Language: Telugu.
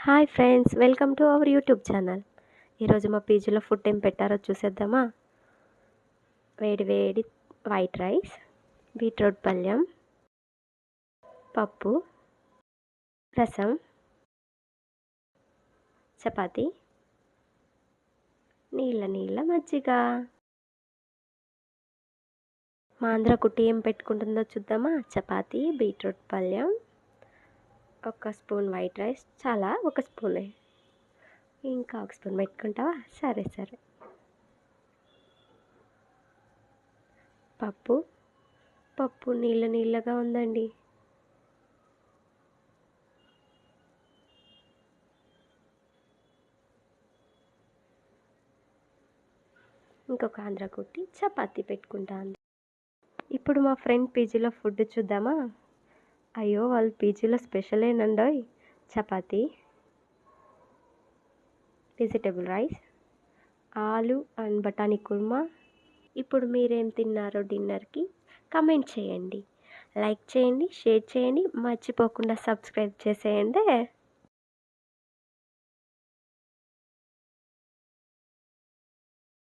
Hi friends, welcome to our YouTube channel. ఈరోజు మా పీజీలో ఫుడ్ ఏం పెట్టారో చూసేద్దామా. వేడి వేడి వైట్ రైస్, బీట్రూట్ పళ్ళెం, పప్పు, రసం, చపాతీ, నీళ్ళ మజ్జిగ. మా ఆంధ్ర కుట్టి ఏం పెట్టుకుంటుందో చూద్దామా. చపాతీ, బీట్రూట్ పళ్ళెం, ఒక స్పూన్ వైట్ రైస్. చాలా, ఒక స్పూనే. ఇంకా ఒక స్పూన్ పెట్టుకుంటావా? సరే. పప్పు నీళ్ళగా ఉందండి. ఇంకొక ఆంధ్ర కుట్టి చపాతీ పెట్టుకుంటాను. ఇప్పుడు మా ఫ్రెండ్ పీజీలో ఫుడ్ చూద్దామా. అయ్యో, వాళ్ళ పీజీలో స్పెషల్ ఏనండోయ్. చపాతీ, వెజిటేబుల్ రైస్, ఆలు అండ్ బఠానీ కుర్మా. ఇప్పుడు మీరేం తిన్నారో డిన్నర్కి కమెంట్ చేయండి, లైక్ చేయండి, షేర్ చేయండి, మర్చిపోకుండా సబ్స్క్రైబ్ చేసేయండి.